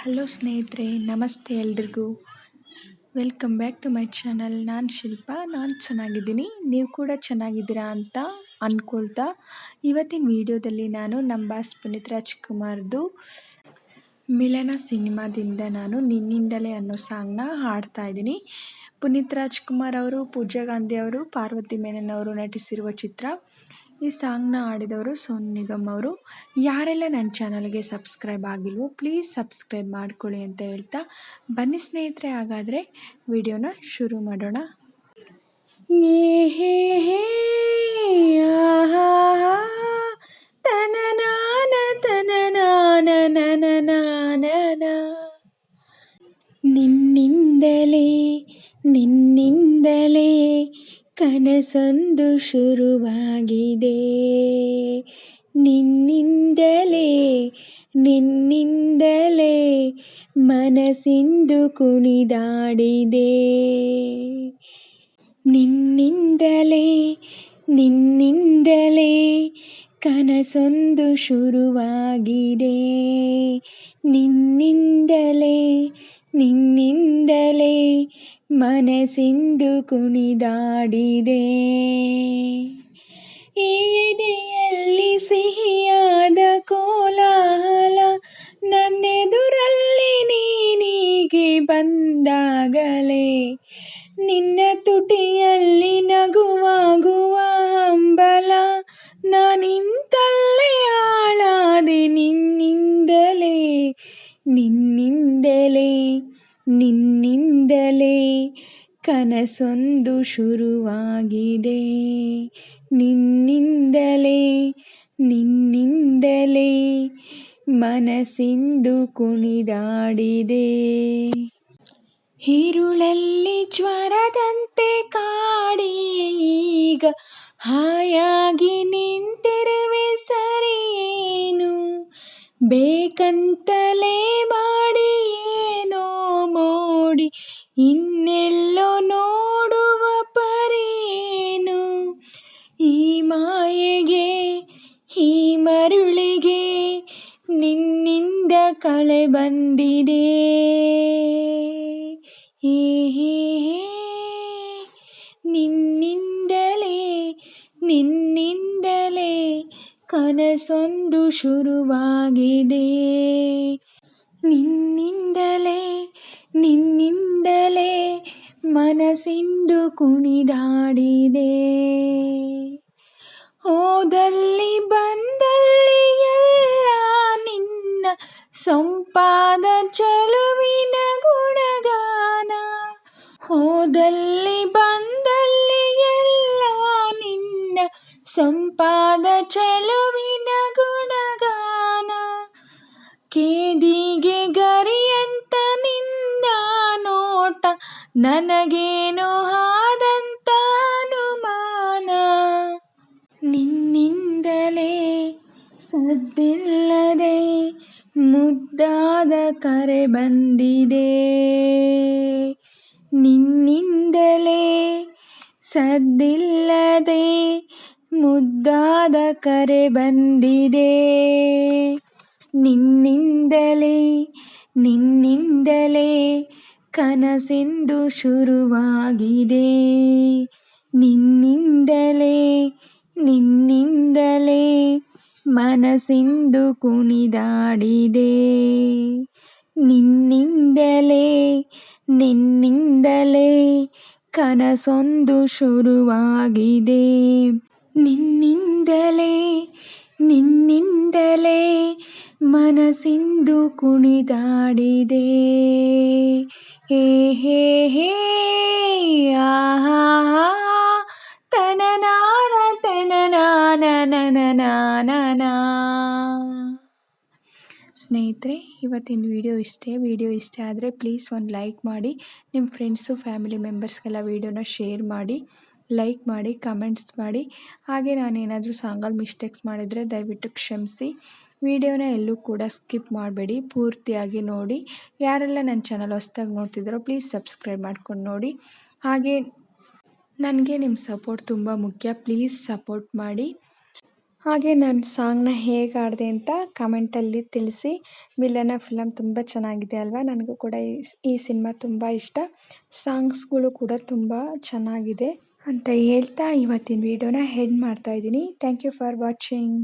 Hello ಸ್ನೇಹಿತರೆ, ನಮಸ್ತೆ ಎಲ್ರಿಗೂ. Welcome back to my channel. ನಾನು ಶಿಲ್ಪಾ. ನಾನು ಚೆನ್ನಾಗಿದ್ದೀನಿ, ನೀವು ಕೂಡ ಚೆನ್ನಾಗಿದ್ದೀರಾ ಅಂತ ಅಂದ್ಕೊಳ್ತಾ ಇವತ್ತಿನ ವಿಡಿಯೋದಲ್ಲಿ ನಾನು ನಮ್ಮ ಬಾಸ್ ಪುನೀತ್ ರಾಜ್ಕುಮಾರ್ದು ಮಿಲನ ಸಿನಿಮಾದಿಂದ ನಾನು ನಿನ್ನಿಂದಲೇ ಅನ್ನೋ ಸಾಂಗ್ನ ಹಾಡ್ತಾ ಇದ್ದೀನಿ. ಪುನೀತ್ ರಾಜ್ಕುಮಾರ್ ಅವರು, ಪೂಜಾ ಗಾಂಧಿ ಅವರು, ಪಾರ್ವತಿ ಮೆನನ್ ಅವರು ನಟಿಸಿರುವ ಚಿತ್ರ. ಈ ಸಾಂಗ್ನ ಹಾಡಿದವರು ಸೋನು ನಿಗಮ್ ಅವರು. ಯಾರೆಲ್ಲ ನನ್ನ ಚಾನಲ್ಗೆ ಸಬ್ಸ್ಕ್ರೈಬ್ ಆಗಿಲ್ವೋ ಪ್ಲೀಸ್ ಸಬ್ಸ್ಕ್ರೈಬ್ ಮಾಡ್ಕೊಳ್ಳಿ ಅಂತ ಹೇಳ್ತಾ ಬನ್ನಿ ಸ್ನೇಹಿತರೆ, ಹಾಗಾದರೆ ವಿಡಿಯೋನ ಶುರು ಮಾಡೋಣ. ಏ ಹೇ ಹೇ ಆಹಾ ತನನಾನ ತನನಾನ ನನನಾನನ ನಿನ್ನಿಂದಲೇ ನಿನ್ನಿಂದಲೇ ಕನಸೊಂದು ಶುರುವಾಗಿದೆ. ನಿನ್ನಿಂದಲೇ ನಿನ್ನಿಂದಲೇ ಮನಸ್ಸಿಂದು ಕುಣಿದಾಡಿದೆ. ನಿನ್ನಿಂದಲೇ ನಿನ್ನಿಂದಲೇ ಕನಸೊಂದು ಶುರುವಾಗಿದೆ. ನಿನ್ನಿಂದಲೇ ನಿನ್ನಿಂದಲೇ ಮನಸ್ಸಿಂದು ಕುಣಿದಾಡಿದೆ. ಈ ಎದೆಯಲ್ಲಿ ಸಿಹಿಯಾದ ಕೋಲಾಹಲ, ನನ್ನೆದುರಲ್ಲಿ ನೀನೀಗೆ ಬಂದಾಗಲೇ ನಿನ್ನ ತುಟಿಯಲ್ಲಿ ನಗುವಾಗುವ ಹಂಬಲ, ನಾನಿಂತಲ್ಲೇ ಹಾಳಾದೆ. ನಿನ್ನಿಂದಲೇ ನಿನ್ನಿಂದಲೇ ನಿನ್ನಿಂದಲೇ ಕನಸೊಂದು ಶುರುವಾಗಿದೆ. ನಿನ್ನಿಂದಲೇ ನಿನ್ನಿಂದಲೇ ಮನಸ್ಸಿಂದು ಕುಣಿದಾಡಿದೆ. ഇരുಳಲ್ಲಿ ಜ್ವರದಂತೆ ಕಾಡಿ ಈಗ ಹಾಯಾಗಿ ನಿಂತಿರುವೆ ಸರಿಯೇನು, ಬೇಕಂತಲೇ ಮಾಡಿ ಏನೋ ಮೋಡಿ ಇನ್ನೆಲ್ಲೋ ನೋಡುವ ಪರಿಯೇನು. ಈ ಮಾಯೆಗೆ ಈ ಮರುಳಿಗೆ ನಿನ್ನಿಂದ ಕಳೆ ಬಂದಿದೆ. ನಿನ್ನಿಂದಲೇ ನಿನ್ನಿಂದಲೇ ಕನಸೊಂದು ಶುರುವಾಗಿದೆ. ನಿನ್ನಿಂದಲೇ ನಿನ್ನಿಂದಲೇ ಮನಸ್ಸಿಂದು ಕುಣಿದಾಡಿದೆ. ಹೋದಲ್ಲಿ ಬಂದಲ್ಲಿ ಎಲ್ಲ ನಿನ್ನ ಸೊಂಪಾದ ಚೆಲುವಿನ ಗುಣಗಾನ. ಹೋದಲ್ಲಿ ಬಂದಲ್ಲಿ ಎಲ್ಲ ನಿನ್ನ ಸೊಂಪಾದ ಚೆಲುವಿನ ಗುಣಗಾನ. ಕೇದಿಗೆ ಗರಿಯಂತ ನಿನ್ನ ನೋಟ, ನನಗೇನೋ ಆದಂತ ಅನುಮಾನ. ನಿನ್ನಿಂದಲೇ ಸದ್ದಿಲ್ಲದೆ ಮುದ್ದಾದ ಕರೆ ಬಂದಿದೆ. ನಿನ್ನಿಂದಲೇ ಸದ್ದಿಲ್ಲದೆ ಮುದ್ದಾದ ಕರೆ ಬಂದಿದೆ. ನಿನ್ನಿಂದಲೇ ನಿನ್ನಿಂದಲೇ ಕನಸೆಂದು ಶುರುವಾಗಿದೆ. ನಿನ್ನಿಂದಲೇ ನಿನ್ನಿಂದಲೇ ಮನಸ್ಸಿಂದು ಕುಣಿದಾಡಿದೆ. ನಿನ್ನಿಂದಲೇ ನಿನ್ನಿಂದಲೇ ಕನಸೊಂದು ಶುರುವಾಗಿದೆ. ನಿನ್ನಿಂದಲೇ ನಿನ್ನಿಂದಲೇ ಮನಸ್ಸಿಂದು ಕುಣಿದಾಡಿದೆ. ಹೇ ಹೇ ಹೇ ಆಹಾ ತನನಾನ ತನನಾನ ನನನಾನನ. ಸ್ನೇಹಿತರೆ, ಇವತ್ತಿನ ವಿಡಿಯೋ ಇಷ್ಟೇ. ವಿಡಿಯೋ ಇಷ್ಟ ಆದರೆ ಪ್ಲೀಸ್ ಒಂದು ಲೈಕ್ ಮಾಡಿ, ನಿಮ್ಮ ಫ್ರೆಂಡ್ಸು ಫ್ಯಾಮಿಲಿ ಮೆಂಬರ್ಸ್ಗೆಲ್ಲ ವಿಡಿಯೋನ ಶೇರ್ ಮಾಡಿ, ಲೈಕ್ ಮಾಡಿ, ಕಮೆಂಟ್ಸ್ ಮಾಡಿ. ಹಾಗೆ ನಾನೇನಾದರೂ ಸಾಂಗಲ್ಲಿ ಮಿಸ್ಟೇಕ್ಸ್ ಮಾಡಿದರೆ ದಯವಿಟ್ಟು ಕ್ಷಮಿಸಿ. ವಿಡಿಯೋನ ಎಲ್ಲೂ ಕೂಡ ಸ್ಕಿಪ್ ಮಾಡಬೇಡಿ, ಪೂರ್ತಿಯಾಗಿ ನೋಡಿ. ಯಾರೆಲ್ಲ ನನ್ನ ಚಾನಲ್ ಹೊಸ್ದಾಗಿ ನೋಡ್ತಿದ್ದಾರೋ ಪ್ಲೀಸ್ ಸಬ್ಸ್ಕ್ರೈಬ್ ಮಾಡ್ಕೊಂಡು ನೋಡಿ. ಹಾಗೆ ನನಗೆ ನಿಮ್ಮ ಸಪೋರ್ಟ್ ತುಂಬ ಮುಖ್ಯ, ಪ್ಲೀಸ್ ಸಪೋರ್ಟ್ ಮಾಡಿ. ಹಾಗೆ ನಾನು ಸಾಂಗ್ನ ಹೇಗೆ ಆಡಿದೆ ಅಂತ ಕಮೆಂಟಲ್ಲಿ ತಿಳಿಸಿ. ವಿಲನ ಫಿಲಮ್ ತುಂಬ ಚೆನ್ನಾಗಿದೆ ಅಲ್ವಾ? ನನಗೂ ಕೂಡ ಈ ಸಿನಿಮಾ ತುಂಬ ಇಷ್ಟ. ಸಾಂಗ್ಸ್ಗಳು ಕೂಡ ತುಂಬ ಚೆನ್ನಾಗಿದೆ ಅಂತ ಹೇಳ್ತಾ ಇವತ್ತಿನ ವಿಡಿಯೋನ ಎಂಡ್ ಮಾಡ್ತಾ ಇದ್ದೀನಿ. Thank you for watching.